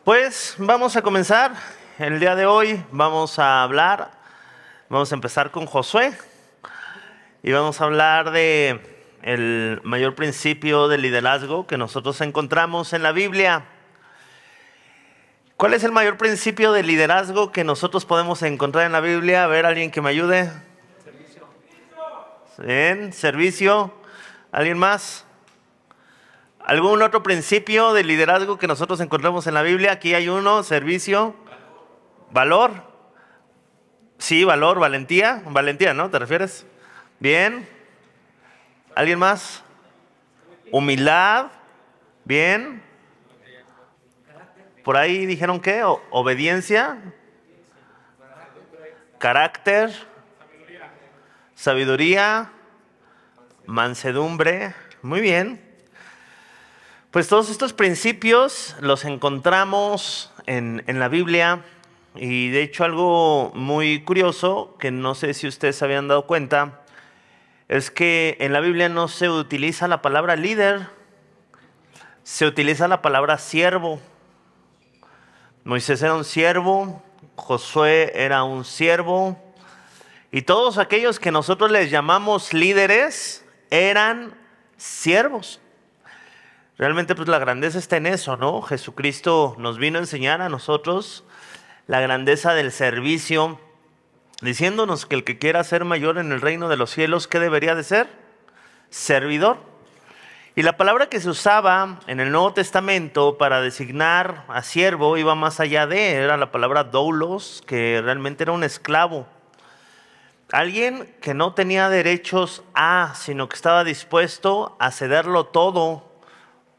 Pues vamos a comenzar. El día de hoy vamos a empezar con Josué y vamos a hablar de el mayor principio de liderazgo que nosotros encontramos en la Biblia. ¿Cuál es el mayor principio de liderazgo que nosotros podemos encontrar en la Biblia? A ver, alguien que me ayude. Servicio. Bien, servicio. ¿Alguien más? ¿Algún otro principio de liderazgo que nosotros encontramos en la Biblia? Aquí hay uno, servicio. ¿Valor? Sí, valor, valentía. Valentía, ¿no? ¿Te refieres? Bien. ¿Alguien más? Humildad. Bien. Por ahí dijeron ¿qué? Obediencia. Carácter. Sabiduría. Mansedumbre. Muy bien. Pues todos estos principios los encontramos en la Biblia, y de hecho algo muy curioso que no sé si ustedes se habían dado cuenta es que en la Biblia no se utiliza la palabra líder, se utiliza la palabra siervo. Moisés era un siervo, Josué era un siervo, y todos aquellos que nosotros les llamamos líderes eran siervos. Realmente pues la grandeza está en eso, ¿no? Jesucristo nos vino a enseñar a nosotros la grandeza del servicio, diciéndonos que el que quiera ser mayor en el reino de los cielos, ¿qué debería de ser? Servidor. Y la palabra que se usaba en el Nuevo Testamento para designar a siervo iba más allá era la palabra doulos, que realmente era un esclavo. Alguien que no tenía derechos sino que estaba dispuesto a cederlo todo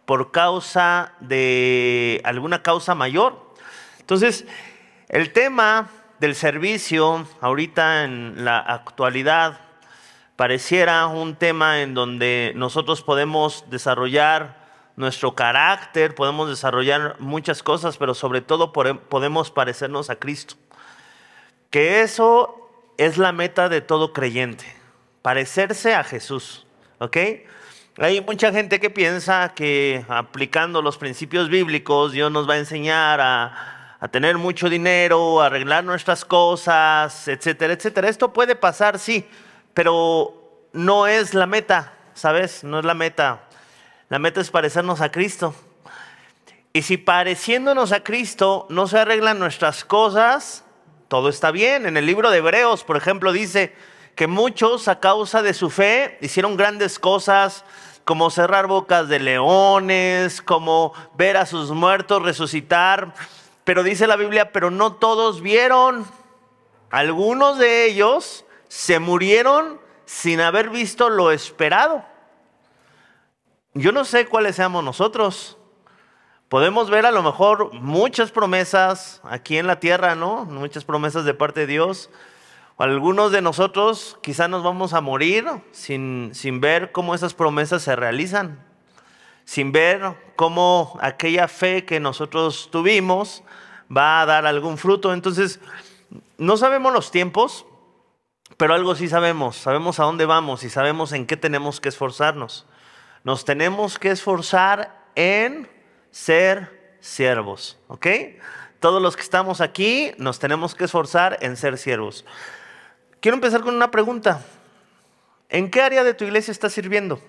por causa de alguna causa mayor. Entonces, el tema del servicio ahorita en la actualidad pareciera un tema en donde nosotros podemos desarrollar nuestro carácter, podemos desarrollar muchas cosas, pero sobre todo podemos parecernos a Cristo. Que eso es la meta de todo creyente, parecerse a Jesús, ¿ok? Hay mucha gente que piensa que aplicando los principios bíblicos Dios nos va a enseñar a tener mucho dinero, a arreglar nuestras cosas, etcétera, etcétera. Esto puede pasar, sí, pero no es la meta, ¿sabes? No es la meta. La meta es parecernos a Cristo. Y si pareciéndonos a Cristo no se arreglan nuestras cosas, todo está bien. En el libro de Hebreos, por ejemplo, dice que muchos a causa de su fe hicieron grandes cosas, como cerrar bocas de leones, como ver a sus muertos resucitar. Pero dice la Biblia, pero no todos vieron. Algunos de ellos se murieron sin haber visto lo esperado. Yo no sé cuáles seamos nosotros. Podemos ver a lo mejor muchas promesas aquí en la tierra, ¿no? Muchas promesas de parte de Dios. Algunos de nosotros quizá nos vamos a morir sin ver cómo esas promesas se realizan, sin ver cómo aquella fe que nosotros tuvimos va a dar algún fruto. Entonces, no sabemos los tiempos, pero algo sí sabemos a dónde vamos y sabemos en qué tenemos que esforzarnos. Nos tenemos que esforzar en ser siervos, ¿ok? Todos los que estamos aquí nos tenemos que esforzar en ser siervos. Quiero empezar con una pregunta. ¿En qué área de tu iglesia estás sirviendo?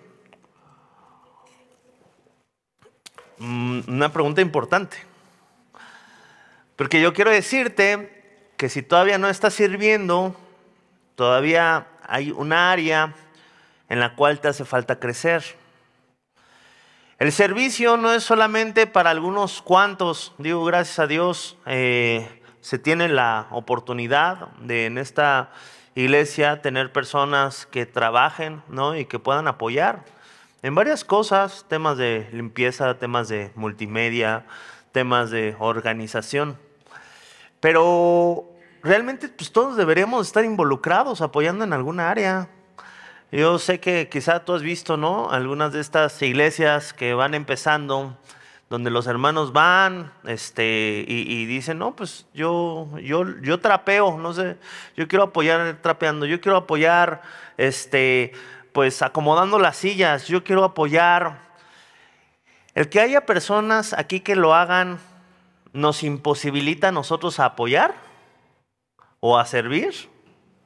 Una pregunta importante. Porque yo quiero decirte que si todavía no estás sirviendo, todavía hay un área en la cual te hace falta crecer. El servicio no es solamente para algunos cuantos. Digo, gracias a Dios, se tiene la oportunidad de en esta iglesia tener personas que trabajen, ¿no? Y que puedan apoyar en varias cosas, temas de limpieza, temas de multimedia, temas de organización. Pero realmente pues todos deberíamos estar involucrados apoyando en alguna área. Yo sé que quizá tú has visto, ¿no? Algunas de estas iglesias que van empezando, donde los hermanos van y dicen, no, pues yo trapeo, no sé, yo quiero apoyar trapeando, yo quiero apoyar pues acomodando las sillas, yo quiero apoyar. El que haya personas aquí que lo hagan nos imposibilita a nosotros a apoyar o a servir?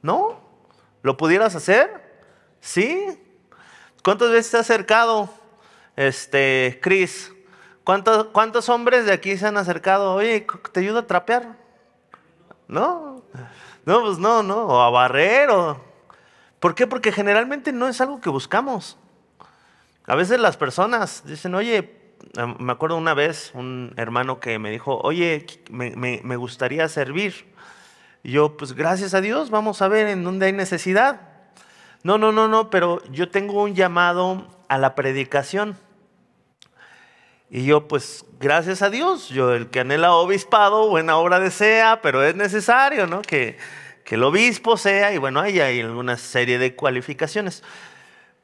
¿No? ¿Lo pudieras hacer? ¿Sí? ¿Cuántas veces te ha acercado, Cris? ¿Cuántos hombres de aquí se han acercado? Oye, ¿te ayudo a trapear? ¿No? No, pues no, o a barrer, ¿Por qué? Porque generalmente no es algo que buscamos. A veces las personas dicen, oye, me acuerdo una vez un hermano que me dijo, oye, me gustaría servir. Y yo, pues gracias a Dios, vamos a ver en dónde hay necesidad. No, pero yo tengo un llamado a la predicación. Y yo, pues gracias a Dios, yo el que anhela obispado, buena obra desea, pero es necesario, ¿no? Que el obispo sea, y bueno, ahí hay alguna serie de cualificaciones.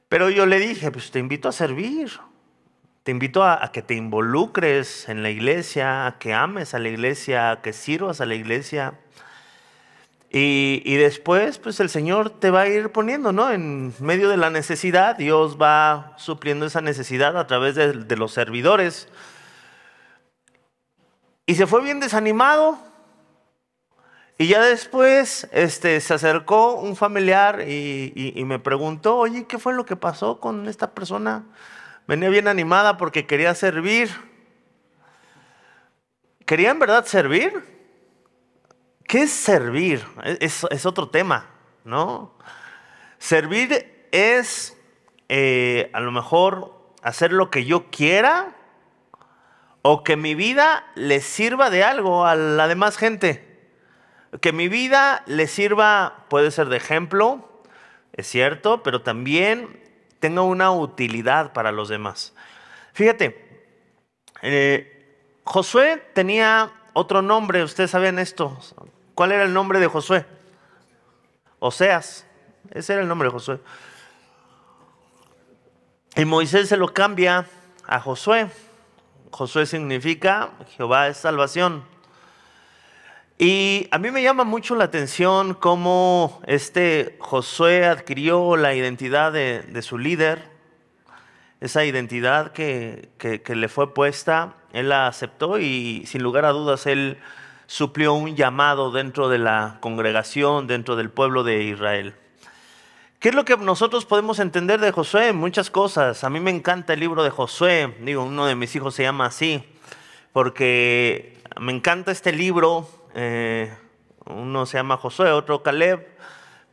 Pero yo le dije, pues te invito a servir. Te invito a que te involucres en la iglesia, a que ames a la iglesia, a que sirvas a la iglesia. Y después, pues el Señor te va a ir poniendo, ¿no? En medio de la necesidad, Dios va supliendo esa necesidad a través de los servidores. Y se fue bien desanimado. Y ya después se acercó un familiar y me preguntó, oye, ¿qué fue lo que pasó con esta persona? Venía bien animada porque quería servir. ¿Quería en verdad servir? ¿Qué es servir? Es otro tema, ¿no? Servir es a lo mejor hacer lo que yo quiera o que mi vida le sirva de algo a la demás gente. Que mi vida le sirva, puede ser de ejemplo, es cierto, pero también tenga una utilidad para los demás. Fíjate, Josué tenía otro nombre, ustedes sabían esto. ¿Cuál era el nombre de Josué? Oseas, ese era el nombre de Josué. Y Moisés se lo cambia a Josué. Josué significa Jehová es salvación. Y a mí me llama mucho la atención cómo Josué adquirió la identidad de su líder. Esa identidad que le fue puesta, él la aceptó y sin lugar a dudas él suplió un llamado dentro de la congregación, dentro del pueblo de Israel. ¿Qué es lo que nosotros podemos entender de Josué? Muchas cosas. A mí me encanta el libro de Josué. Digo, uno de mis hijos se llama así, porque me encanta este libro. Uno se llama Josué, otro Caleb,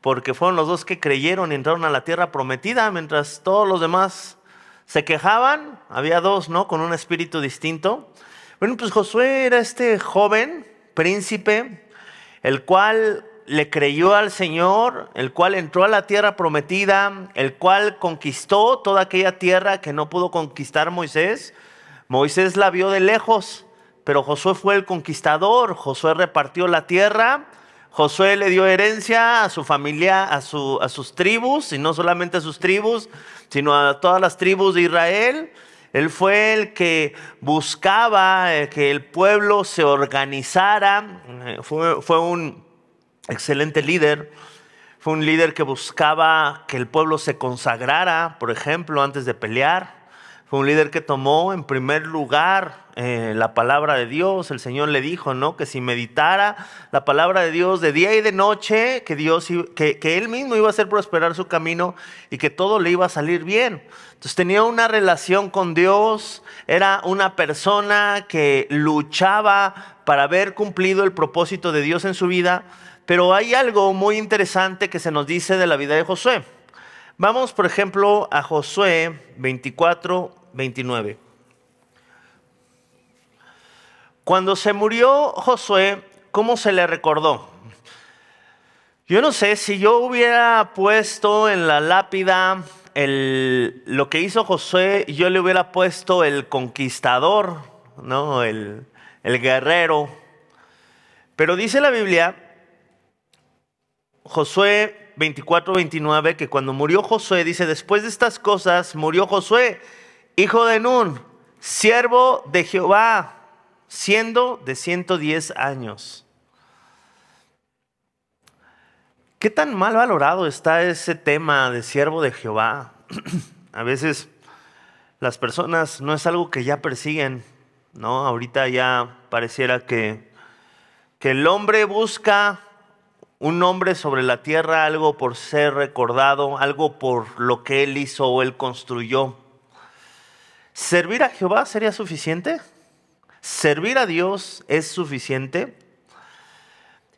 porque fueron los dos que creyeron y entraron a la tierra prometida, mientras todos los demás se quejaban. Había dos, ¿no? Con un espíritu distinto. Bueno, pues Josué era este joven príncipe, el cual le creyó al Señor, el cual entró a la tierra prometida, el cual conquistó toda aquella tierra que no pudo conquistar Moisés. Moisés la vio de lejos, pero Josué fue el conquistador. Josué repartió la tierra. Josué le dio herencia a su familia, a sus tribus, y no solamente a sus tribus, sino a todas las tribus de Israel. Él fue el que buscaba que el pueblo se organizara. Fue un excelente líder. Fue un líder que buscaba que el pueblo se consagrara, por ejemplo, antes de pelear. Fue un líder que tomó en primer lugar la palabra de Dios. El Señor le dijo, ¿no?, que si meditara la palabra de Dios de día y de noche, que Él mismo iba a hacer prosperar su camino y que todo le iba a salir bien. Entonces tenía una relación con Dios, era una persona que luchaba para haber cumplido el propósito de Dios en su vida. Pero hay algo muy interesante que se nos dice de la vida de Josué. Vamos, por ejemplo, a Josué 24:29. Cuando se murió Josué, ¿cómo se le recordó? Yo no sé si yo hubiera puesto en la lápida lo que hizo Josué, yo le hubiera puesto el conquistador, ¿no? El guerrero. Pero dice la Biblia, Josué 24:29, que cuando murió Josué, dice, después de estas cosas murió Josué, hijo de Nun, siervo de Jehová, siendo de 110 años. ¿Qué tan mal valorado está ese tema de siervo de Jehová? A veces las personas no es algo que ya persiguen. ¿no? Ahorita ya pareciera que el hombre busca un nombre sobre la tierra, algo por ser recordado, algo por lo que él hizo o él construyó. ¿Servir a Jehová sería suficiente? ¿Servir a Dios es suficiente?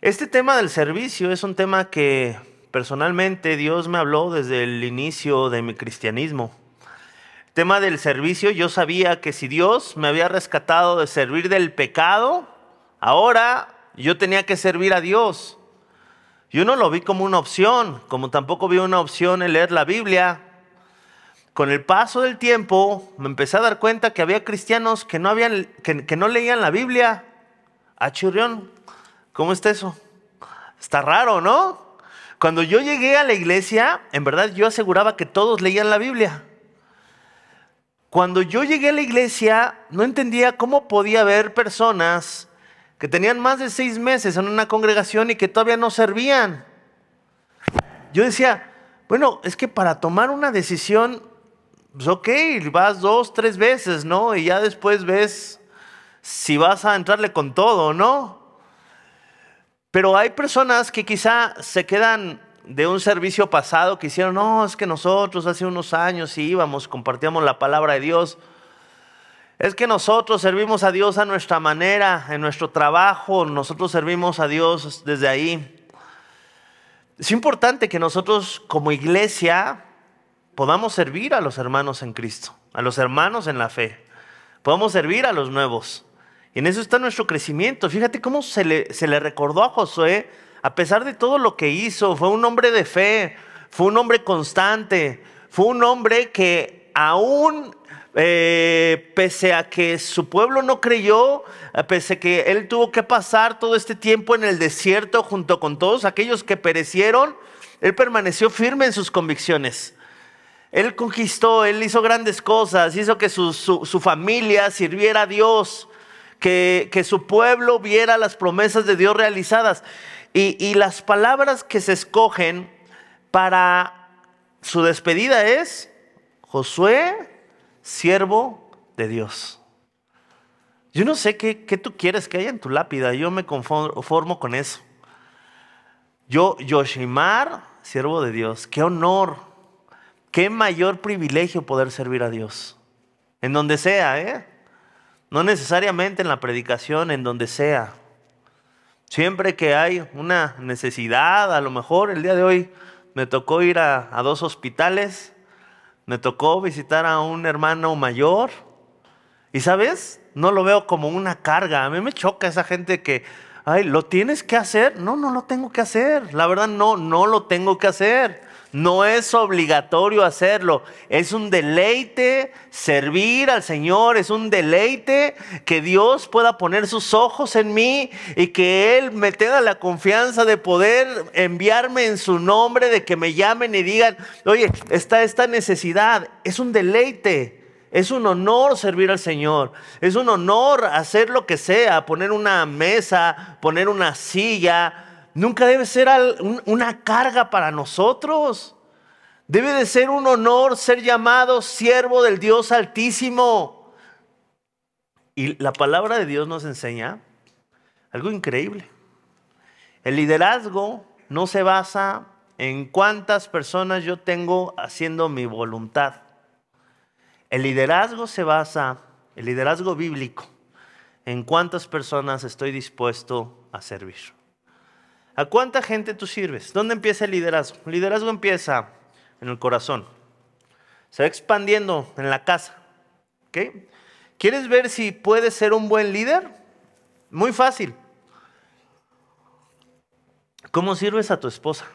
Este tema del servicio es un tema que personalmente Dios me habló desde el inicio de mi cristianismo. El tema del servicio, yo sabía que si Dios me había rescatado de servir del pecado, ahora yo tenía que servir a Dios. Yo no lo vi como una opción, como tampoco vi una opción en leer la Biblia. Con el paso del tiempo me empecé a dar cuenta que había cristianos que no leían la Biblia. Ah, chirrión, ¿cómo está eso? Está raro, ¿no? Cuando yo llegué a la iglesia, en verdad yo aseguraba que todos leían la Biblia. Cuando yo llegué a la iglesia, no entendía cómo podía haber personas que tenían más de 6 meses en una congregación y que todavía no servían. Yo decía, bueno, es que para tomar una decisión, pues ok, vas 2, 3 veces, ¿no? Y ya después ves si vas a entrarle con todo, ¿no? Pero hay personas que quizá se quedan de un servicio pasado que hicieron, no, es que nosotros hace unos años íbamos, compartíamos la palabra de Dios. Es que nosotros servimos a Dios a nuestra manera, en nuestro trabajo, nosotros servimos a Dios desde ahí. Es importante que nosotros como iglesia podamos servir a los hermanos en Cristo, a los hermanos en la fe. Podamos servir a los nuevos. Y en eso está nuestro crecimiento. Fíjate cómo se le recordó a Josué, a pesar de todo lo que hizo. Fue un hombre de fe, fue un hombre constante, fue un hombre que aún pese a que su pueblo no creyó, pese a que él tuvo que pasar todo este tiempo en el desierto junto con todos aquellos que perecieron, él permaneció firme en sus convicciones. Él conquistó, él hizo grandes cosas, hizo que su familia sirviera a Dios, que su pueblo viera las promesas de Dios realizadas. Y las palabras que se escogen para su despedida es: Josué, siervo de Dios. Yo no sé qué tú quieres que haya en tu lápida, yo me conformo con eso. Yoshimar, siervo de Dios. Qué honor, qué mayor privilegio poder servir a Dios. En donde sea, no necesariamente en la predicación, en donde sea. Siempre que hay una necesidad, a lo mejor el día de hoy me tocó ir a 2 hospitales, me tocó visitar a un hermano mayor y, ¿sabes? No lo veo como una carga. A mí me choca esa gente que, ay, ¿lo tienes que hacer? No lo tengo que hacer. La verdad no lo tengo que hacer. No es obligatorio hacerlo. Es un deleite servir al Señor. Es un deleite que Dios pueda poner sus ojos en mí y que Él me tenga la confianza de poder enviarme en su nombre, de que me llamen y digan, oye, está esta necesidad. Es un deleite. Es un honor servir al Señor. Es un honor hacer lo que sea, poner una mesa, poner una silla. Nunca debe ser una carga para nosotros. Debe de ser un honor ser llamado siervo del Dios Altísimo. Y la palabra de Dios nos enseña algo increíble. El liderazgo no se basa en cuántas personas yo tengo haciendo mi voluntad. El liderazgo se basa, el liderazgo bíblico, en cuántas personas estoy dispuesto a servir. ¿A cuánta gente tú sirves? ¿Dónde empieza el liderazgo? El liderazgo empieza en el corazón. Se va expandiendo en la casa. ¿Okay? ¿Quieres ver si puedes ser un buen líder? Muy fácil. ¿Cómo sirves a tu esposa?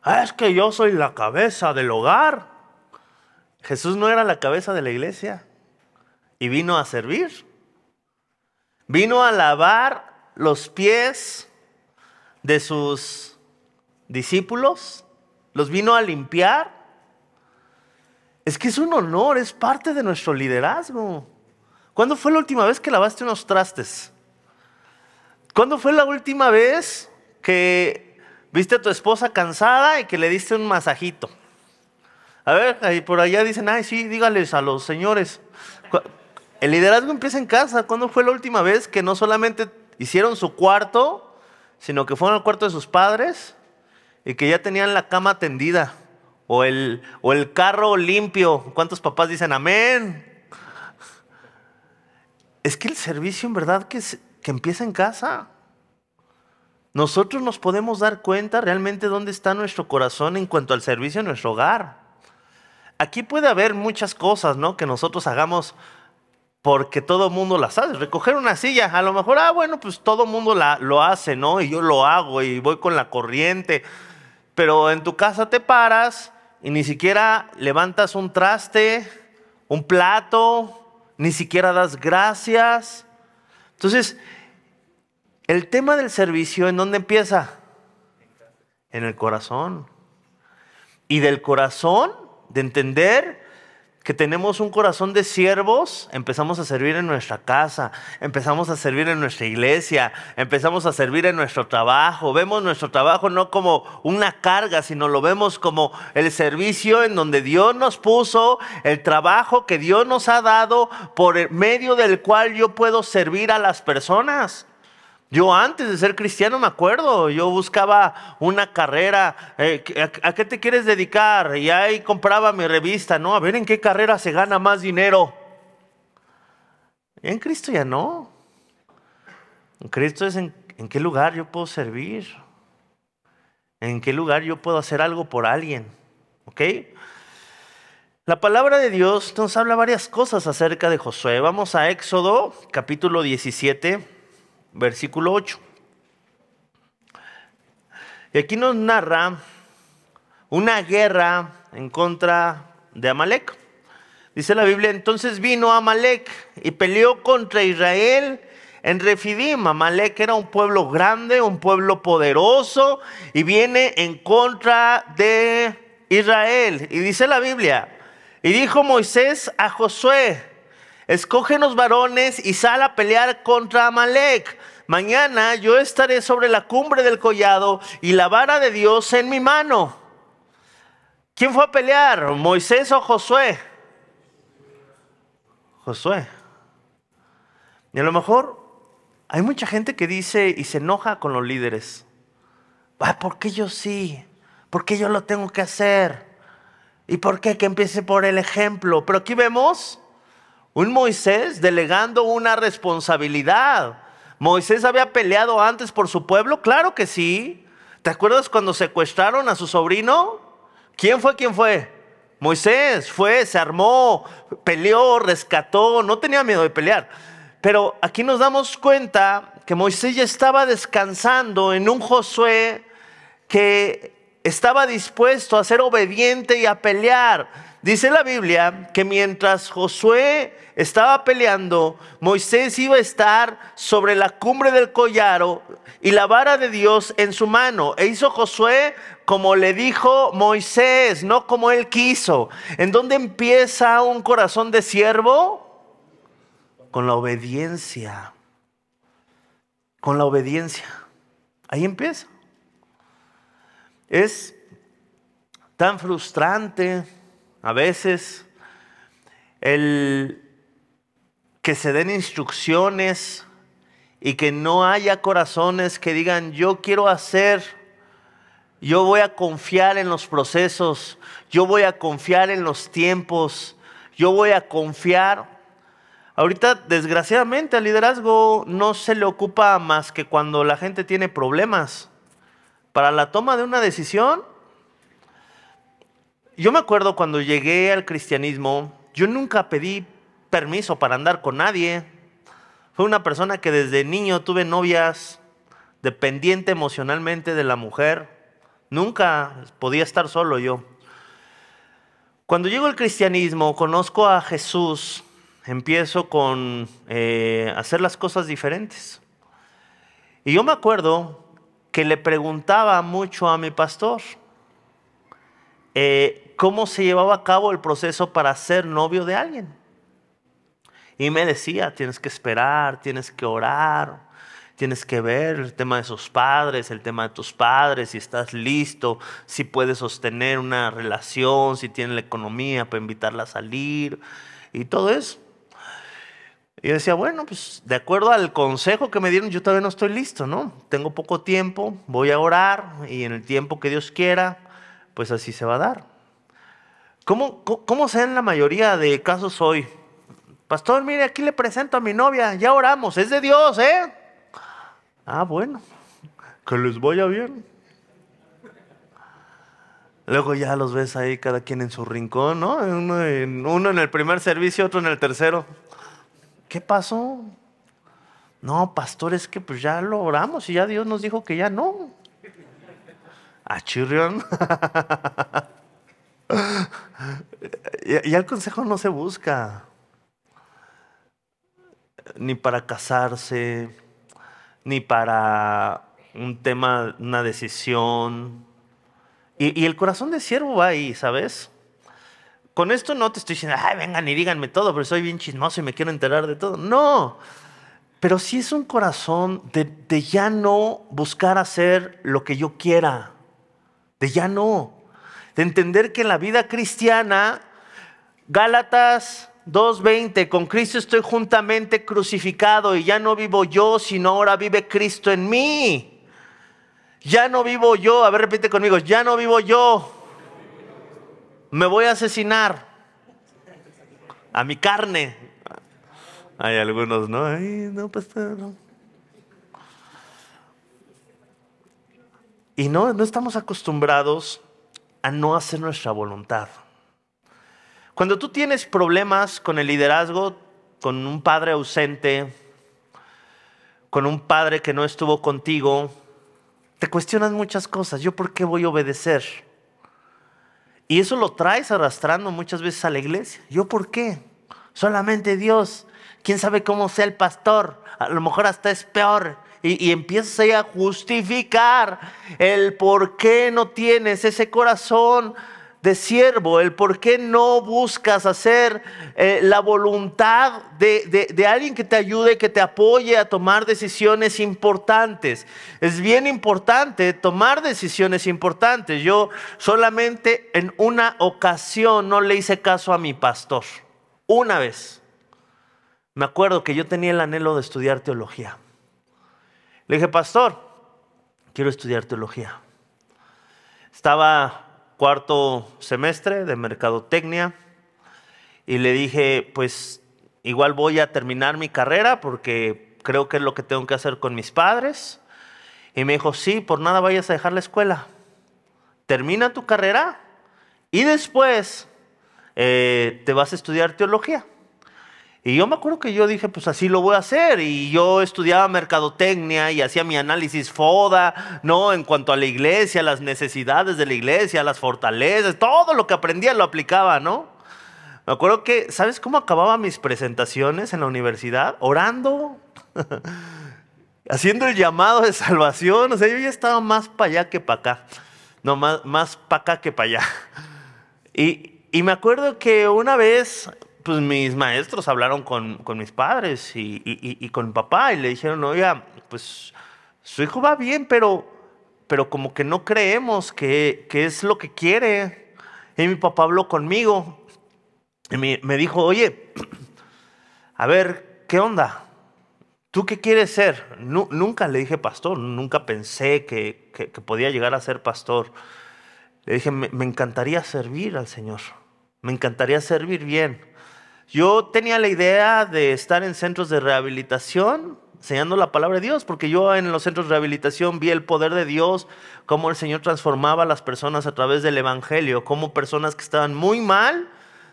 Es que yo soy la cabeza del hogar. Jesús no era la cabeza de la iglesia y vino a servir. Vino a lavar los pies de sus discípulos, los vino a limpiar. Es que es un honor, es parte de nuestro liderazgo. ¿Cuándo fue la última vez que lavaste unos trastes? ¿Cuándo fue la última vez que viste a tu esposa cansada y que le diste un masajito? A ver, ahí por allá dicen, ay sí, dígales a los señores. El liderazgo empieza en casa. ¿Cuándo fue la última vez que no solamente hicieron su cuarto, sino que fueron al cuarto de sus padres y que ya tenían la cama tendida o el carro limpio? ¿Cuántos papás dicen amén? Es que el servicio en verdad que empieza en casa. Nosotros nos podemos dar cuenta realmente dónde está nuestro corazón en cuanto al servicio en nuestro hogar. Aquí puede haber muchas cosas, ¿no?, que nosotros hagamos porque todo el mundo las hace. Recoger una silla, a lo mejor, bueno, pues todo el mundo lo hace, ¿no? Y yo lo hago y voy con la corriente. Pero en tu casa te paras y ni siquiera levantas un traste, un plato, ni siquiera das gracias. Entonces, el tema del servicio, ¿en dónde empieza? En el corazón. Y del corazón, de entender que tenemos un corazón de siervos, empezamos a servir en nuestra casa, empezamos a servir en nuestra iglesia, empezamos a servir en nuestro trabajo. Vemos nuestro trabajo no como una carga, sino lo vemos como el servicio en donde Dios nos puso, el trabajo que Dios nos ha dado, por medio del cual yo puedo servir a las personas. Yo antes de ser cristiano me acuerdo, yo buscaba una carrera, ¿a qué te quieres dedicar? Y ahí compraba mi revista, ¿no? A ver en qué carrera se gana más dinero. En Cristo ya no. En Cristo es en qué lugar yo puedo servir, en qué lugar yo puedo hacer algo por alguien, ¿ok? La palabra de Dios nos habla varias cosas acerca de Josué. Vamos a Éxodo, capítulo 17. Versículo 8. Y aquí nos narra una guerra en contra de Amalec. Dice la Biblia: entonces vino Amalec y peleó contra Israel en Refidim. Amalec era un pueblo grande, un pueblo poderoso, y viene en contra de Israel. Y dice la Biblia: y dijo Moisés a Josué: escógenos varones y sal a pelear contra Amalec. Mañana yo estaré sobre la cumbre del collado y la vara de Dios en mi mano. ¿Quién fue a pelear? ¿Moisés o Josué? Josué. Y a lo mejor hay mucha gente que dice y se enoja con los líderes. ¿Por qué yo sí? ¿Por qué yo lo tengo que hacer? ¿Y por qué que empiece por el ejemplo? Pero aquí vemos un Moisés delegando una responsabilidad. ¿Moisés había peleado antes por su pueblo? Claro que sí. ¿Te acuerdas cuando secuestraron a su sobrino? ¿Quién fue? Moisés fue, se armó, peleó, rescató, no tenía miedo de pelear. Pero aquí nos damos cuenta que Moisés ya estaba descansando en un Josué que estaba dispuesto a ser obediente y a pelear. Dice la Biblia que mientras Josué estaba peleando, Moisés iba a estar sobre la cumbre del collado y la vara de Dios en su mano. E hizo Josué como le dijo Moisés, no como él quiso. ¿En dónde empieza un corazón de siervo? Con la obediencia. Con la obediencia. Ahí empieza. Es tan frustrante a veces el que se den instrucciones y que no haya corazones que digan: yo quiero hacer, yo voy a confiar en los procesos, yo voy a confiar en los tiempos, yo voy a confiar. Ahorita, desgraciadamente, al liderazgo no se le ocupa más que cuando la gente tiene problemas. Para la toma de una decisión, yo me acuerdo cuando llegué al cristianismo, yo nunca pedí permiso para andar con nadie. Fui una persona que desde niño tuve novias, dependiente emocionalmente de la mujer. Nunca podía estar solo yo. Cuando llego al cristianismo, conozco a Jesús, empiezo con hacer las cosas diferentes. Y yo me acuerdo que le preguntaba mucho a mi pastor cómo se llevaba a cabo el proceso para ser novio de alguien. Y me decía: tienes que esperar, tienes que orar, tienes que ver el tema de sus padres, el tema de tus padres, si estás listo, si puedes sostener una relación, si tienes la economía para invitarla a salir y todo eso. Y yo decía, bueno, pues de acuerdo al consejo que me dieron, yo todavía no estoy listo, ¿no? Tengo poco tiempo, voy a orar y en el tiempo que Dios quiera, pues así se va a dar. ¿Cómo se da en la mayoría de casos hoy? Pastor, mire, aquí le presento a mi novia, ya oramos, es de Dios, ¿eh? Ah, bueno, que les vaya bien. Luego ya los ves ahí cada quien en su rincón, ¿no? Uno en el primer servicio, otro en el tercero. ¿Qué pasó? No, pastor, es que pues ya lo oramos y ya Dios nos dijo que ya no. Ah, chirrión. Ya el consejo no se busca, ni para casarse, ni para un tema, una decisión. Y el corazón de siervo va ahí, ¿sabes? Con esto no te estoy diciendo, ay, vengan y díganme todo, pero soy bien chismoso y me quiero enterar de todo. No, pero sí es un corazón de ya no buscar hacer lo que yo quiera, de ya no, de entender que en la vida cristiana, Gálatas 2:20, con Cristo estoy juntamente crucificado y ya no vivo yo, sino ahora vive Cristo en mí. Ya no vivo yo, a ver, repite conmigo, ya no vivo yo, me voy a asesinar a mi carne. Hay algunos, ¿no? Ay, no, pastor, no. Y no estamos acostumbrados a no hacer nuestra voluntad. Cuando tú tienes problemas con el liderazgo, con un padre ausente, con un padre que no estuvo contigo, te cuestionas muchas cosas. ¿Yo por qué voy a obedecer? Y eso lo traes arrastrando muchas veces a la iglesia. ¿Yo por qué? Solamente Dios. ¿Quién sabe cómo sea el pastor? A lo mejor hasta es peor. Y empiezas ahí a justificar el por qué no tienes ese corazón de siervo, el por qué no buscas hacer la voluntad de alguien que te ayude, que te apoye a tomar decisiones importantes. Es bien importante tomar decisiones importantes. Yo solamente en una ocasión no le hice caso a mi pastor. Una vez. Me acuerdo que yo tenía el anhelo de estudiar teología. Le dije, pastor, quiero estudiar teología. Estaba cuarto semestre de mercadotecnia y le dije, pues igual voy a terminar mi carrera porque creo que es lo que tengo que hacer con mis padres. Y me dijo, sí, por nada vayas a dejar la escuela. Termina tu carrera y después te vas a estudiar teología. Y yo me acuerdo que yo dije, pues así lo voy a hacer. Y yo estudiaba mercadotecnia y hacía mi análisis FODA, ¿no? En cuanto a la iglesia, las necesidades de la iglesia, las fortalezas, todo lo que aprendía lo aplicaba, ¿no? Me acuerdo que, ¿sabes cómo acababa mis presentaciones en la universidad? Orando, haciendo el llamado de salvación. O sea, yo ya estaba más para allá que para acá. No, más para acá que para allá. Y me acuerdo que una vez, pues mis maestros hablaron con mis padres y con mi papá y le dijeron, oiga, pues su hijo va bien, pero como que no creemos que es lo que quiere. Y mi papá habló conmigo y me dijo, oye, a ver, ¿qué onda? ¿Tú qué quieres ser? Nunca le dije pastor, nunca pensé que podía llegar a ser pastor. Le dije, me encantaría servir al Señor, me encantaría servir bien. Yo tenía la idea de estar en centros de rehabilitación, enseñando la palabra de Dios, porque yo en los centros de rehabilitación vi el poder de Dios, cómo el Señor transformaba a las personas a través del Evangelio, cómo personas que estaban muy mal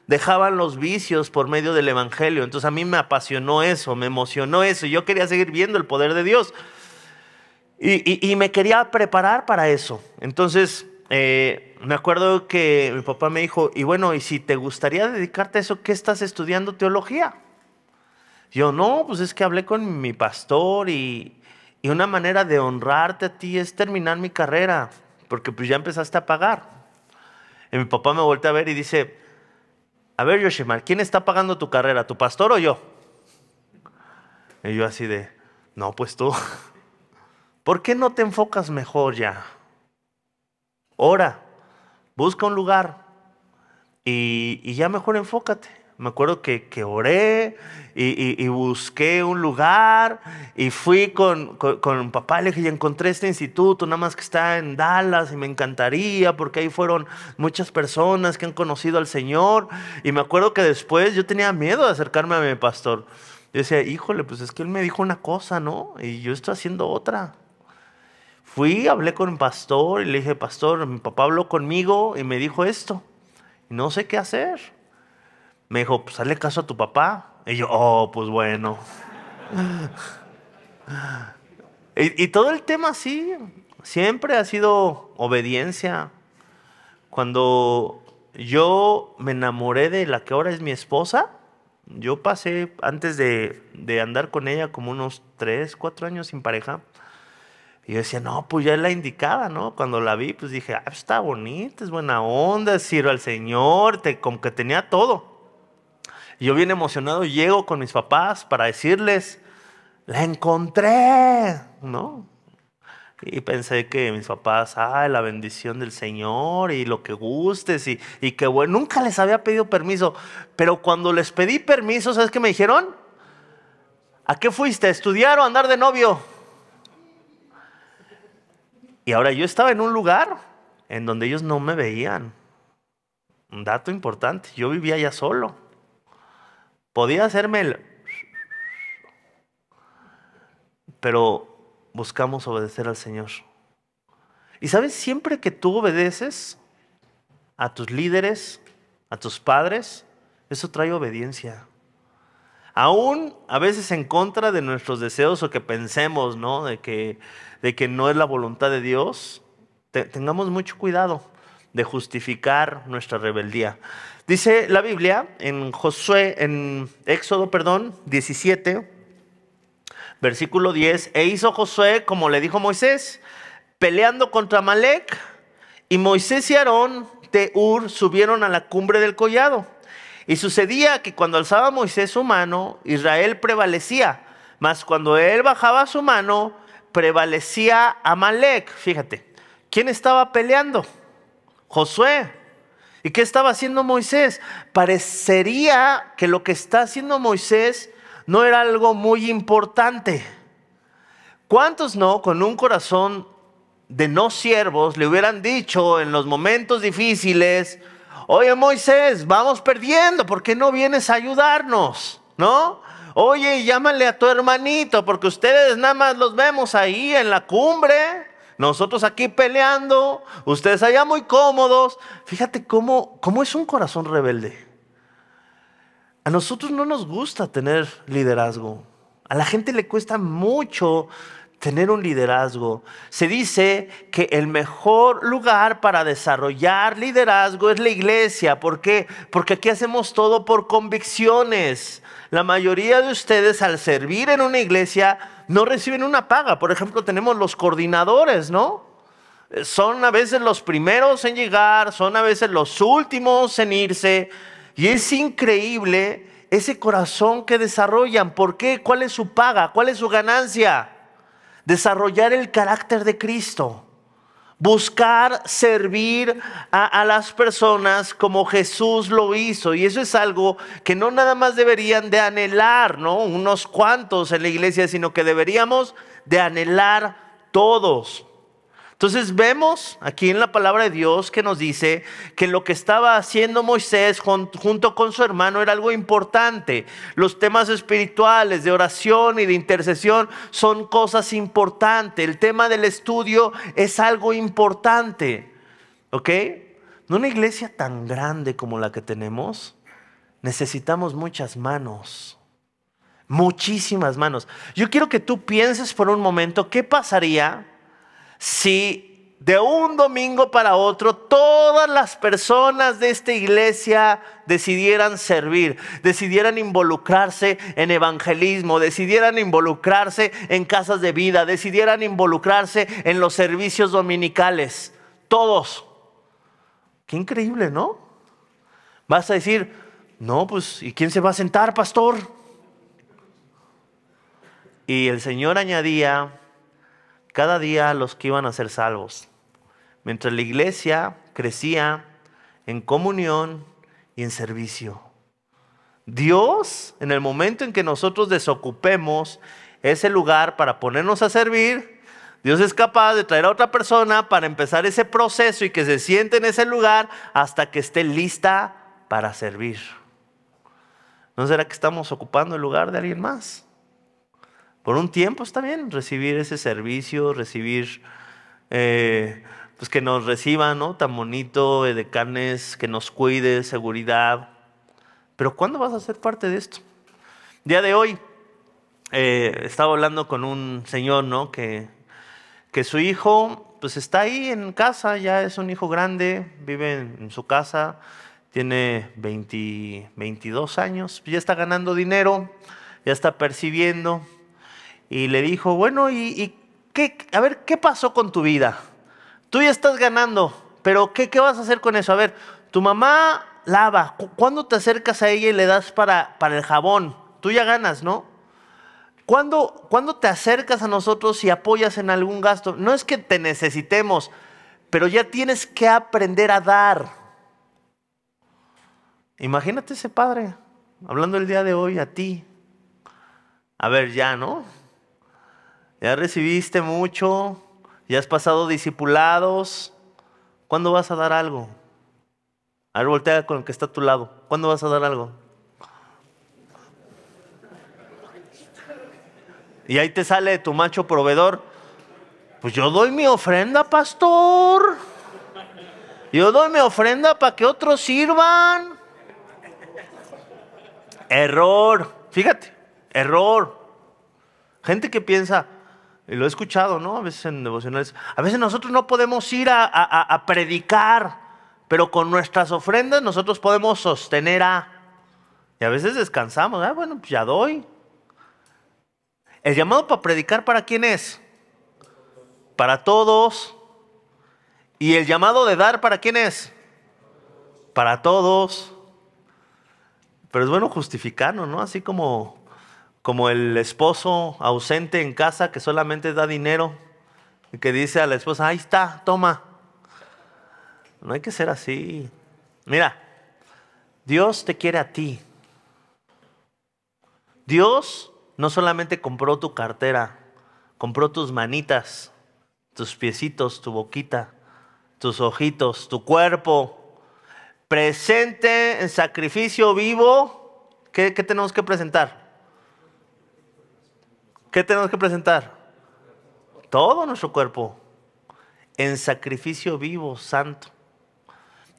dejaban los vicios por medio del Evangelio. Entonces a mí me apasionó eso, me emocionó eso, y yo quería seguir viendo el poder de Dios. Y me quería preparar para eso. Entonces me acuerdo que mi papá me dijo, y bueno, ¿y si te gustaría dedicarte a eso, qué estás estudiando teología? Yo, no, pues es que hablé con mi pastor y una manera de honrarte a ti es terminar mi carrera, porque pues ya empezaste a pagar. Y mi papá me voltea a ver y dice, a ver, Yoshimar, ¿quién está pagando tu carrera, tu pastor o yo? Y yo así de, no, pues tú. ¿Por qué no te enfocas mejor ya? Ora, busca un lugar y ya mejor enfócate. Me acuerdo que oré y busqué un lugar y fui con papá, le dije, ya encontré este instituto, nada más que está en Dallas y me encantaría porque ahí fueron muchas personas que han conocido al Señor. Y me acuerdo que después yo tenía miedo de acercarme a mi pastor. Yo decía, híjole, pues es que él me dijo una cosa, ¿no? Y yo estoy haciendo otra. Fui, hablé con el pastor y le dije, pastor, mi papá habló conmigo y me dijo esto. Y no sé qué hacer. Me dijo, pues hazle caso a tu papá. Y yo, oh, pues bueno. Y todo el tema así, siempre ha sido obediencia. Cuando yo me enamoré de la que ahora es mi esposa, yo pasé, antes de andar con ella, como unos 3, 4 años sin pareja. Y yo decía, no, pues ya es la indicada, ¿no? Cuando la vi, pues dije, está bonita, es buena onda, sirve al Señor, como que tenía todo. Y yo bien emocionado llego con mis papás para decirles, la encontré, ¿no? Y pensé que mis papás, ay, la bendición del Señor y lo que gustes y que bueno, nunca les había pedido permiso. Pero cuando les pedí permiso, ¿sabes qué me dijeron? ¿A qué fuiste? ¿A estudiar o a andar de novio? Y ahora yo estaba en un lugar en donde ellos no me veían. Un dato importante, yo vivía ya solo. Podía hacerme pero buscamos obedecer al Señor. Y sabes, siempre que tú obedeces a tus líderes, a tus padres, eso trae obediencia. Aún a veces en contra de nuestros deseos o que pensemos, ¿no? De que no es la voluntad de Dios, tengamos mucho cuidado de justificar nuestra rebeldía. Dice la Biblia en Éxodo 17, versículo 10, e hizo Josué como le dijo Moisés, peleando contra Amalec, y Moisés y Aarón de Ur subieron a la cumbre del collado. Y sucedía que cuando alzaba Moisés su mano, Israel prevalecía, mas cuando él bajaba su mano, prevalecía Amalec. Fíjate, ¿quién estaba peleando? Josué. ¿Y qué estaba haciendo Moisés? Parecería que lo que está haciendo Moisés no era algo muy importante. ¿Cuántos no, con un corazón de no siervos, le hubieran dicho en los momentos difíciles, oye Moisés, vamos perdiendo, ¿por qué no vienes a ayudarnos? ¿No? Oye, llámale a tu hermanito, porque ustedes nada más los vemos ahí en la cumbre, nosotros aquí peleando, ustedes allá muy cómodos. Fíjate cómo es un corazón rebelde. A nosotros no nos gusta tener liderazgo. A la gente le cuesta mucho tener un liderazgo. Se dice que el mejor lugar para desarrollar liderazgo es la iglesia. ¿Por qué? Porque aquí hacemos todo por convicciones. La mayoría de ustedes al servir en una iglesia no reciben una paga. Por ejemplo, tenemos los coordinadores, ¿no? Son a veces los primeros en llegar, son a veces los últimos en irse. Y es increíble ese corazón que desarrollan. ¿Por qué? ¿Cuál es su paga? ¿Cuál es su ganancia? Desarrollar el carácter de Cristo. Buscar servir a las personas como Jesús lo hizo. Y eso es algo que no nada más deberían de anhelar, ¿no? Unos cuantos en la iglesia, sino que deberíamos de anhelar todos. Entonces vemos aquí en la palabra de Dios que nos dice que lo que estaba haciendo Moisés junto con su hermano era algo importante. Los temas espirituales de oración y de intercesión son cosas importantes. El tema del estudio es algo importante. ¿Ok? En una iglesia tan grande como la que tenemos, necesitamos muchas manos. Muchísimas manos. Yo quiero que tú pienses por un momento qué pasaría si de un domingo para otro todas las personas de esta iglesia decidieran servir, decidieran involucrarse en evangelismo, decidieran involucrarse en casas de vida, decidieran involucrarse en los servicios dominicales. Todos. Qué increíble, ¿no? Vas a decir, no, pues, ¿y quién se va a sentar, pastor? Y el Señor añadía cada día los que iban a ser salvos. Mientras la iglesia crecía en comunión y en servicio. Dios, en el momento en que nosotros desocupemos ese lugar para ponernos a servir, Dios es capaz de traer a otra persona para empezar ese proceso y que se siente en ese lugar hasta que esté lista para servir. ¿No será que estamos ocupando el lugar de alguien más? Por un tiempo está bien recibir ese servicio, recibir, pues que nos reciban, ¿no? Tan bonito, edecanes, que nos cuide, seguridad. Pero ¿cuándo vas a ser parte de esto? Día de hoy estaba hablando con un señor, ¿no? Que su hijo pues está ahí en casa, ya es un hijo grande, vive en su casa, tiene 22 años, ya está ganando dinero, ya está percibiendo. Y le dijo, bueno, ¿y qué? A ver, ¿qué pasó con tu vida? Tú ya estás ganando, pero ¿qué vas a hacer con eso? A ver, tu mamá lava, ¿cuándo te acercas a ella y le das para el jabón? Tú ya ganas, ¿no? ¿Cuándo te acercas a nosotros y apoyas en algún gasto? No es que te necesitemos, pero ya tienes que aprender a dar. Imagínate ese padre, hablando el día de hoy a ti. A ver, ya, ¿no? Ya recibiste mucho, ya has pasado discipulados. ¿Cuándo vas a dar algo? A ver, voltea con el que está a tu lado. ¿Cuándo vas a dar algo? Y ahí te sale tu macho proveedor. Pues yo doy mi ofrenda, pastor. Yo doy mi ofrenda para que otros sirvan. Error. Fíjate, error. Gente que piensa, y lo he escuchado, ¿no? A veces en devocionales. A veces nosotros no podemos ir a predicar, pero con nuestras ofrendas nosotros podemos sostener a... Y a veces descansamos. Bueno, pues ya doy. El llamado para predicar, ¿para quién es? Para todos. ¿Y el llamado de dar, para quién es? Para todos. Pero es bueno justificarnos, ¿no? Así como el esposo ausente en casa que solamente da dinero y que dice a la esposa, ahí está, toma. No hay que ser así. Mira, Dios te quiere a ti. Dios no solamente compró tu cartera, compró tus manitas, tus piecitos, tu boquita, tus ojitos, tu cuerpo. Presente en sacrificio vivo. ¿Qué tenemos que presentar? ¿Qué tenemos que presentar? Todo nuestro cuerpo. En sacrificio vivo, santo,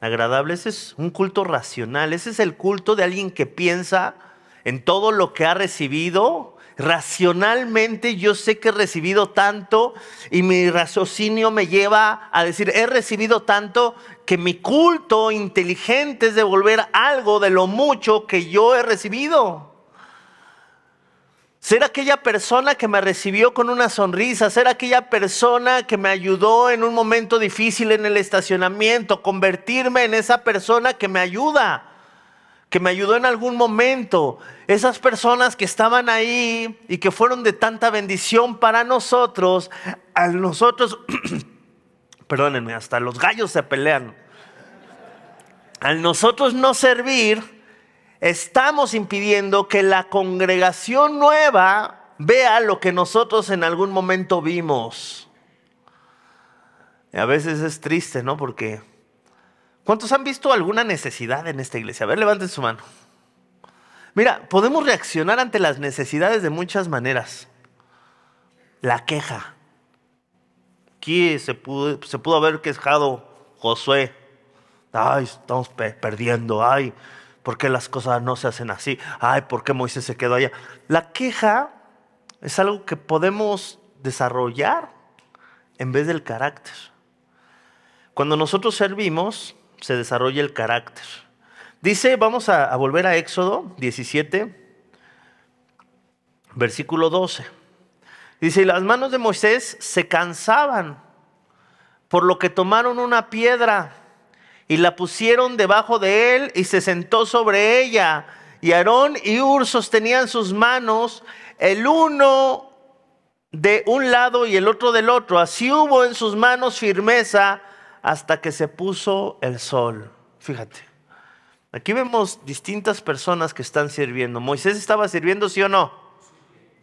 agradable. Ese es un culto racional. Ese es el culto de alguien que piensa en todo lo que ha recibido. Racionalmente yo sé que he recibido tanto y mi raciocinio me lleva a decir, he recibido tanto que mi culto inteligente es devolver algo de lo mucho que yo he recibido. Ser aquella persona que me recibió con una sonrisa, ser aquella persona que me ayudó en un momento difícil en el estacionamiento, convertirme en esa persona que me ayuda, que me ayudó en algún momento. Esas personas que estaban ahí y que fueron de tanta bendición para nosotros, a nosotros, perdónenme, hasta los gallos se pelean. Al nosotros no servir, estamos impidiendo que la congregación nueva vea lo que nosotros en algún momento vimos. Y a veces es triste, ¿no? Porque ¿cuántos han visto alguna necesidad en esta iglesia? A ver, levanten su mano. Mira, podemos reaccionar ante las necesidades de muchas maneras. La queja. Aquí se pudo haber quejado Josué. Ay, estamos perdiendo. Ay, ¿por qué las cosas no se hacen así? Ay, ¿por qué Moisés se quedó allá? La queja es algo que podemos desarrollar en vez del carácter. Cuando nosotros servimos, se desarrolla el carácter. Dice, vamos a volver a Éxodo 17, versículo 12. Dice, y las manos de Moisés se cansaban, por lo que tomaron una piedra y la pusieron debajo de él y se sentó sobre ella. Y Aarón y Hur sostenían sus manos, el uno de un lado y el otro del otro. Así hubo en sus manos firmeza hasta que se puso el sol. Fíjate, Aquí vemos distintas personas que están sirviendo. Moisés estaba sirviendo, ¿sí o no?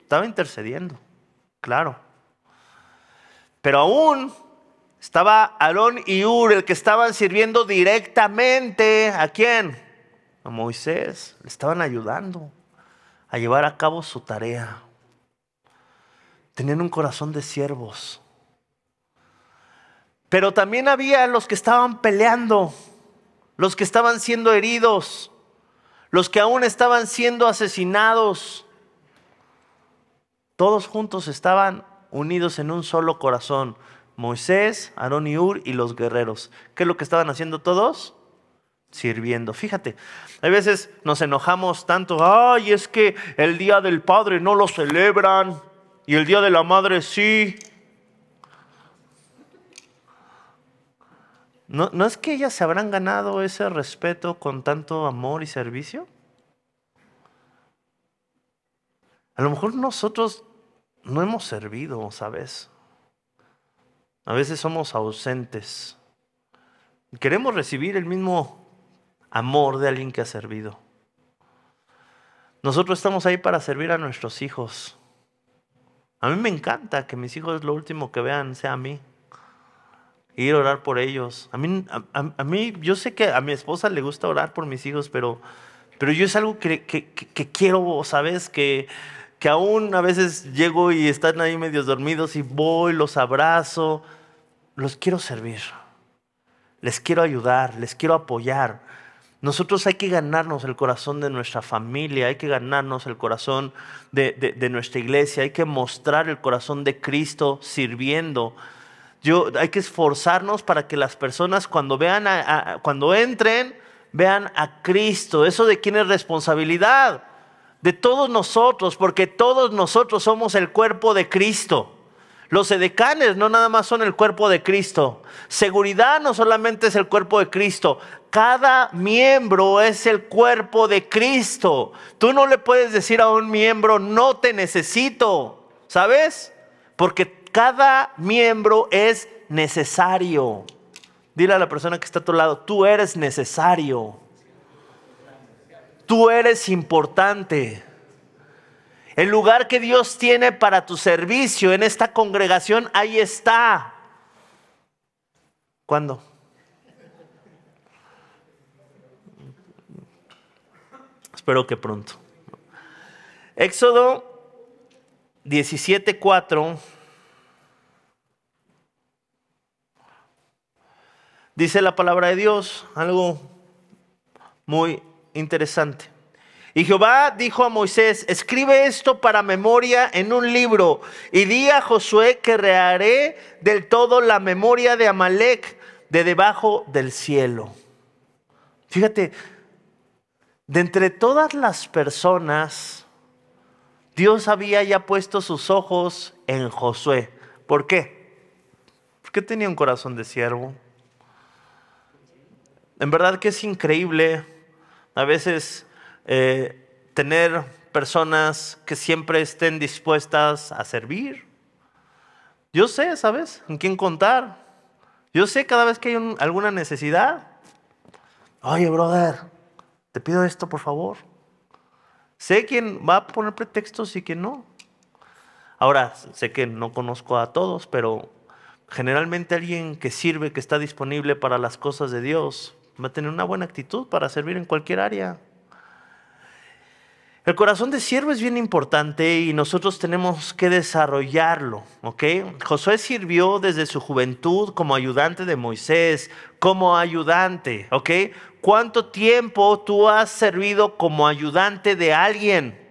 Estaba intercediendo, claro. Pero aún estaba Aarón y Hur, el que estaban sirviendo directamente. ¿A quién? A Moisés. Le estaban ayudando a llevar a cabo su tarea. Tenían un corazón de siervos. Pero también había los que estaban peleando, los que estaban siendo heridos, los que aún estaban siendo asesinados. Todos juntos estaban unidos en un solo corazón. Moisés, Aarón y Hur y los guerreros. ¿Qué es lo que estaban haciendo todos? Sirviendo. Fíjate, a veces nos enojamos tanto. Ay, es que el Día del Padre no lo celebran y el Día de la Madre sí. ¿No es que ellas se habrán ganado ese respeto con tanto amor y servicio? A lo mejor nosotros no hemos servido, ¿sabes? A veces somos ausentes. Queremos recibir el mismo amor de alguien que ha servido. Nosotros estamos ahí para servir a nuestros hijos. A mí me encanta que mis hijos lo último que vean sea a mí. Ir a orar por ellos. A mí, yo sé que a mi esposa le gusta orar por mis hijos, pero yo es algo que quiero, ¿sabes? Que aún a veces llego y están ahí medios dormidos y voy, los abrazo. Los quiero servir. Les quiero ayudar, les quiero apoyar. Nosotros hay que ganarnos el corazón de nuestra familia, hay que ganarnos el corazón de nuestra iglesia, hay que mostrar el corazón de Cristo sirviendo. Hay que esforzarnos para que las personas cuando vean cuando entren, vean a Cristo. ¿Eso de quién es responsabilidad? De todos nosotros, porque todos nosotros somos el cuerpo de Cristo. Los edecanes no nada más son el cuerpo de Cristo. Seguridad no solamente es el cuerpo de Cristo. Cada miembro es el cuerpo de Cristo. Tú no le puedes decir a un miembro, no te necesito, ¿sabes? Porque cada miembro es necesario. Dile a la persona que está a tu lado, tú eres necesario. Tú eres importante. El lugar que Dios tiene para tu servicio en esta congregación, ahí está. ¿Cuándo? Espero que pronto. Éxodo 17:4 dice la palabra de Dios, algo muy interesante. Y Jehová dijo a Moisés, escribe esto para memoria en un libro y di a Josué que reharé del todo la memoria de Amalec de debajo del cielo. Fíjate, de entre todas las personas, Dios había ya puesto sus ojos en Josué. ¿Por qué? Porque tenía un corazón de siervo. En verdad que es increíble a veces tener personas que siempre estén dispuestas a servir. Yo sé, ¿sabes? En quién contar. Yo sé cada vez que hay alguna necesidad. Oye, brother, te pido esto, por favor. Sé quién va a poner pretextos y quién no. Ahora, sé que no conozco a todos, pero generalmente alguien que sirve, que está disponible para las cosas de Dios, va a tener una buena actitud para servir en cualquier área. El corazón de siervo es bien importante y nosotros tenemos que desarrollarlo, ¿ok? Josué sirvió desde su juventud como ayudante de Moisés, como ayudante, ¿ok? ¿Cuánto tiempo tú has servido como ayudante de alguien?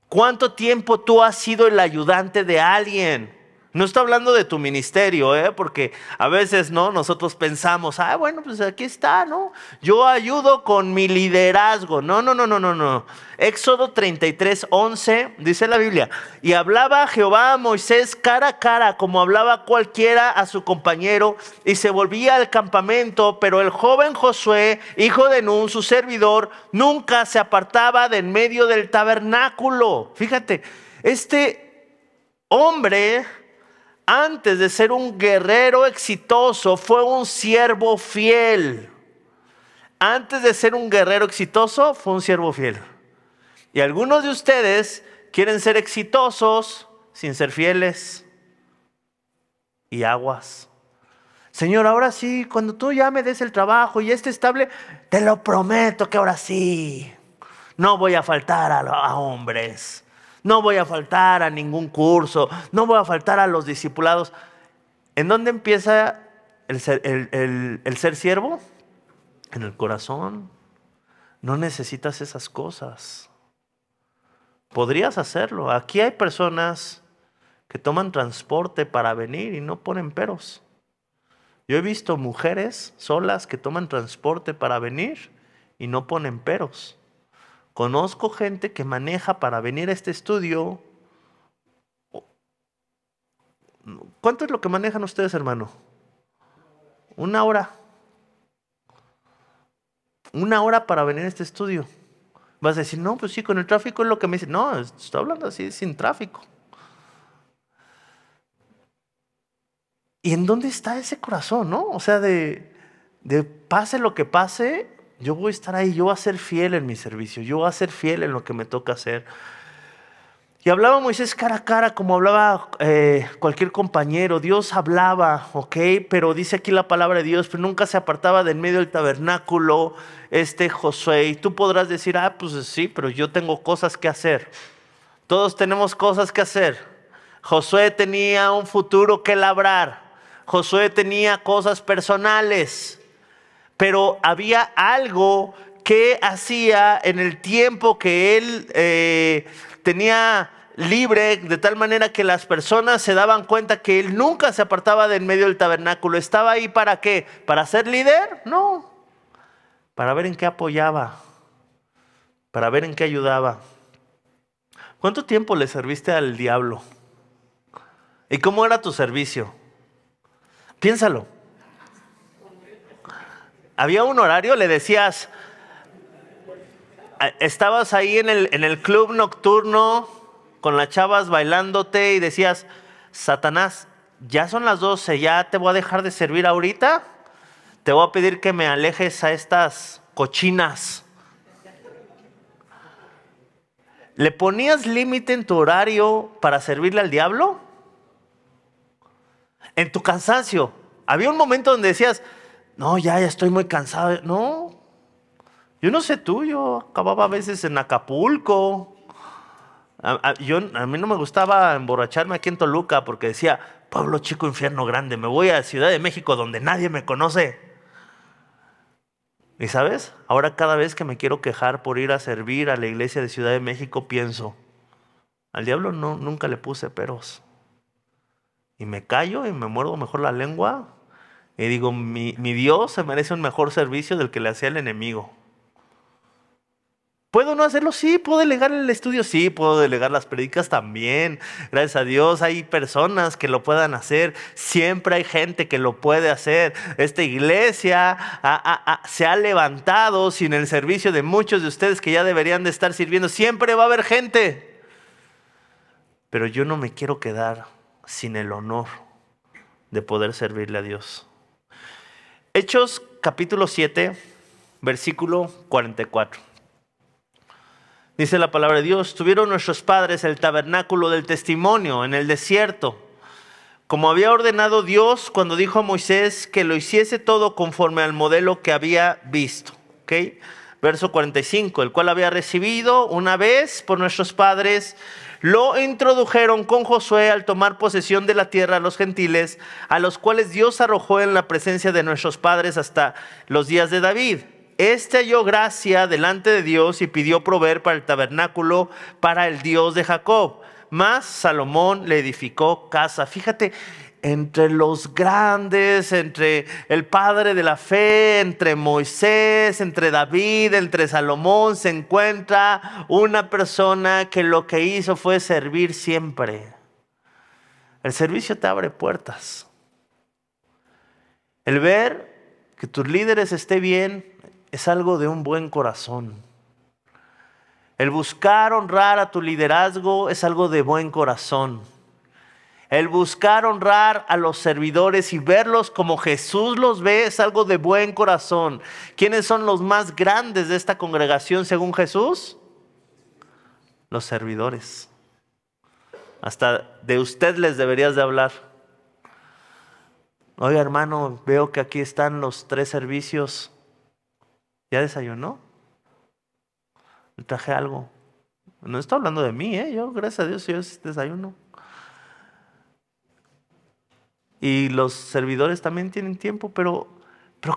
¿Cuánto tiempo tú has sido el ayudante de alguien? No estoy hablando de tu ministerio, porque a veces no, nosotros pensamos, bueno, pues aquí está, ¿no? Yo ayudo con mi liderazgo. No. Éxodo 33:11 dice la Biblia, y hablaba Jehová a Moisés cara a cara, como hablaba cualquiera a su compañero, y se volvía al campamento, pero el joven Josué, hijo de Nun, su servidor, nunca se apartaba de en medio del tabernáculo. Fíjate, este hombre, antes de ser un guerrero exitoso, fue un siervo fiel. antes de ser un guerrero exitoso, fue un siervo fiel. Y algunos de ustedes quieren ser exitosos sin ser fieles. Y aguas. Señor, ahora sí, cuando tú ya me des el trabajo y esté estable, te lo prometo que ahora sí. No voy a faltar a hombres. No voy a faltar a ningún curso. No voy a faltar a los discipulados. ¿En dónde empieza el ser siervo? En el corazón. No necesitas esas cosas. Podrías hacerlo. Aquí hay personas que toman transporte para venir y no ponen peros. Yo he visto mujeres solas que toman transporte para venir y no ponen peros. Conozco gente que maneja para venir a este estudio. ¿Cuánto es lo que manejan ustedes, hermano? 1 hora. 1 hora para venir a este estudio. Vas a decir, no, pues sí, con el tráfico es lo que me dicen. No, estoy hablando así, sin tráfico. ¿Y en dónde está ese corazón, no? O sea, de pase lo que pase, yo voy a estar ahí, yo voy a ser fiel en mi servicio, yo voy a ser fiel en lo que me toca hacer. Y hablaba Moisés cara a cara como hablaba cualquier compañero. Dios hablaba, ¿ok? Pero dice aquí la palabra de Dios, pero nunca se apartaba del medio del tabernáculo Josué. Y tú podrás decir, pues sí, pero yo tengo cosas que hacer. Todos tenemos cosas que hacer. Josué tenía un futuro que labrar. Josué tenía cosas personales. Pero había algo que hacía en el tiempo que él tenía libre, de tal manera que las personas se daban cuenta que él nunca se apartaba del medio del tabernáculo. ¿Estaba ahí para qué? ¿Para ser líder? No. Para ver en qué apoyaba, para ver en qué ayudaba. ¿Cuánto tiempo le serviste al diablo? ¿Y cómo era tu servicio? Piénsalo. Había un horario, le decías, estabas ahí en el club nocturno con las chavas bailándote y decías, Satanás, ya son las 12, ya te voy a dejar de servir ahorita, te voy a pedir que me alejes a estas cochinas. ¿Le ponías límite en tu horario para servirle al diablo? En tu cansancio. Había un momento donde decías, no, ya estoy muy cansado. No, yo no sé tú, yo acababa a veces en Acapulco. A mí no me gustaba emborracharme aquí en Toluca porque decía, pueblo chico, infierno grande, me voy a Ciudad de México donde nadie me conoce. Y ¿sabes? Ahora cada vez que me quiero quejar por ir a servir a la iglesia de Ciudad de México, pienso, al diablo nunca le puse peros. Y me callo y me muerdo mejor la lengua y digo, mi Dios se merece un mejor servicio del que le hacía el enemigo. ¿Puedo no hacerlo? Sí. ¿Puedo delegar el estudio? Sí. ¿Puedo delegar las prédicas? También. Gracias a Dios hay personas que lo puedan hacer. Siempre hay gente que lo puede hacer. Esta iglesia se ha levantado sin el servicio de muchos de ustedes que ya deberían de estar sirviendo. Siempre va a haber gente. Pero yo no me quiero quedar sin el honor de poder servirle a Dios. Hechos capítulo 7, versículo 44. Dice la palabra de Dios, tuvieron nuestros padres el tabernáculo del testimonio en el desierto, como había ordenado Dios cuando dijo a Moisés que lo hiciese todo conforme al modelo que había visto. ¿Okay? Verso 45, el cual había recibido una vez por nuestros padres, lo introdujeron con Josué al tomar posesión de la tierra a los gentiles, a los cuales Dios arrojó en la presencia de nuestros padres hasta los días de David. Este halló gracia delante de Dios y pidió proveer para el tabernáculo para el Dios de Jacob. Mas Salomón le edificó casa. Fíjate, entre los grandes, entre el padre de la fe, entre Moisés, entre David, entre Salomón, se encuentra una persona que lo que hizo fue servir siempre. El servicio te abre puertas. El ver que tus líderes estén bien es algo de un buen corazón. El buscar honrar a tu liderazgo es algo de buen corazón. El buscar honrar a los servidores y verlos como Jesús los ve es algo de buen corazón. ¿Quiénes son los más grandes de esta congregación según Jesús? Los servidores. Hasta de usted les deberías de hablar. Oiga, hermano, veo que aquí están los 3 servicios. ¿Ya desayunó? Le traje algo. No estoy hablando de mí, yo, gracias a Dios, yo desayuno. Y los servidores también tienen tiempo, pero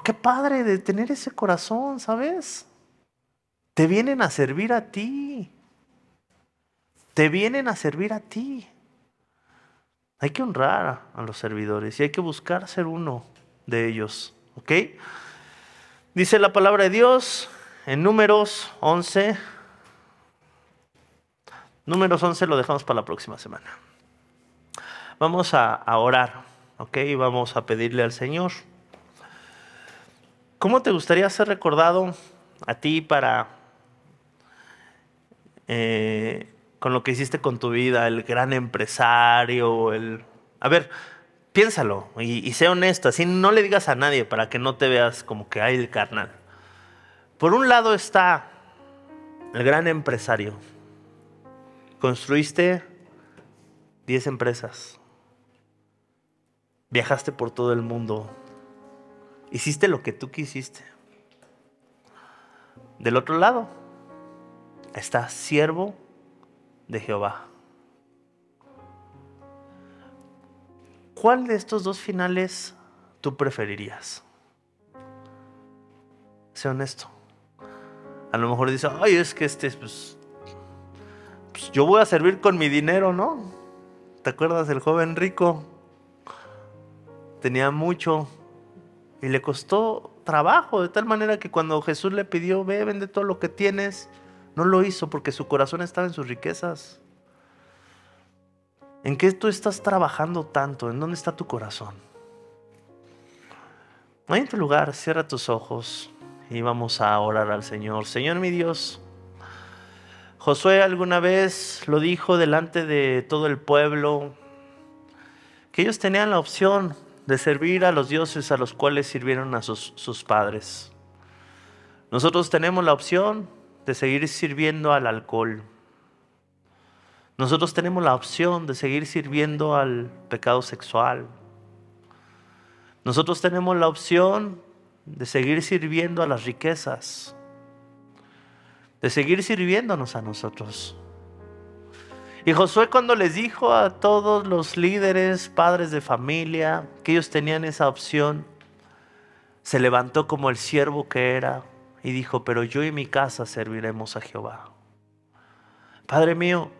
qué padre de tener ese corazón, ¿sabes? Te vienen a servir a ti. Te vienen a servir a ti. Hay que honrar a los servidores y hay que buscar ser uno de ellos, ¿ok? Dice la palabra de Dios en Números 11. Números 11 lo dejamos para la próxima semana. Vamos a orar, ¿ok? Y vamos a pedirle al Señor. ¿Cómo te gustaría ser recordado a ti para con lo que hiciste con tu vida, el gran empresario, A ver, piénsalo y sé honesto, así no le digas a nadie para que no te veas como que hay el carnal. Por un lado está el gran empresario. Construiste 10 empresas. Viajaste por todo el mundo. Hiciste lo que tú quisiste. Del otro lado está siervo de Jehová. ¿Cuál de estos 2 finales tú preferirías? Sé honesto. A lo mejor dices, ay, es que pues yo voy a servir con mi dinero, ¿no? ¿Te acuerdas del joven rico? Tenía mucho y le costó trabajo, de tal manera que cuando Jesús le pidió, ve, vende todo lo que tienes, no lo hizo porque su corazón estaba en sus riquezas. ¿En qué tú estás trabajando tanto? ¿En dónde está tu corazón? Ahí en tu lugar, cierra tus ojos y vamos a orar al Señor. Señor mi Dios, Josué alguna vez lo dijo delante de todo el pueblo, que ellos tenían la opción de servir a los dioses a los cuales sirvieron a sus padres. Nosotros tenemos la opción de seguir sirviendo al alcohol. Nosotros tenemos la opción de seguir sirviendo al pecado sexual. Nosotros tenemos la opción de seguir sirviendo a las riquezas, de seguir sirviéndonos a nosotros. Y Josué, cuando les dijo a todos los líderes, padres de familia, que ellos tenían esa opción, se levantó como el siervo que era y dijo, pero yo y mi casa serviremos a Jehová. Padre mío,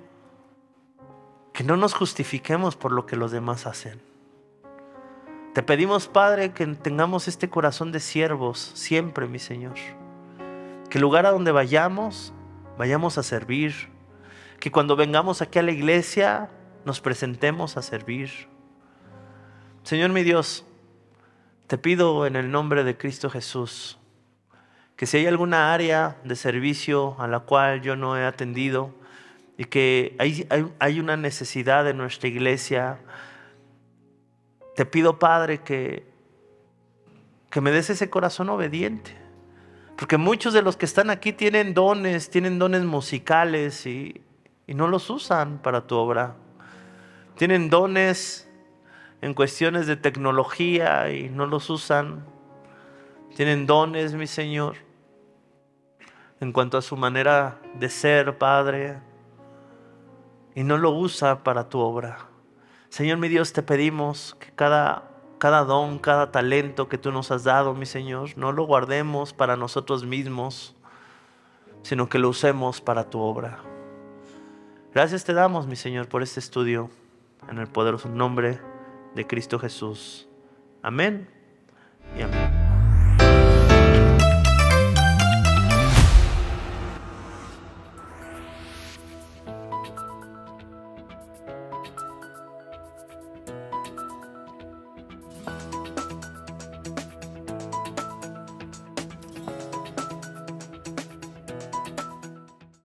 que no nos justifiquemos por lo que los demás hacen. Te pedimos, Padre, que tengamos este corazón de siervos siempre, mi Señor. Que el lugar a donde vayamos, vayamos a servir. Que cuando vengamos aquí a la iglesia, nos presentemos a servir. Señor mi Dios, te pido en el nombre de Cristo Jesús, que si hay alguna área de servicio a la cual yo no he atendido y que hay una necesidad en nuestra iglesia, te pido, Padre, que me des ese corazón obediente. Porque muchos de los que están aquí tienen dones musicales y no los usan para tu obra. Tienen dones en cuestiones de tecnología y no los usan. Tienen dones, mi Señor, en cuanto a su manera de ser, Padre, y no lo usa para tu obra. Señor mi Dios, te pedimos que cada don, cada talento que tú nos has dado, mi Señor, no lo guardemos para nosotros mismos, sino que lo usemos para tu obra. Gracias te damos, mi Señor, por este estudio, en el poderoso nombre de Cristo Jesús. Amén y amén.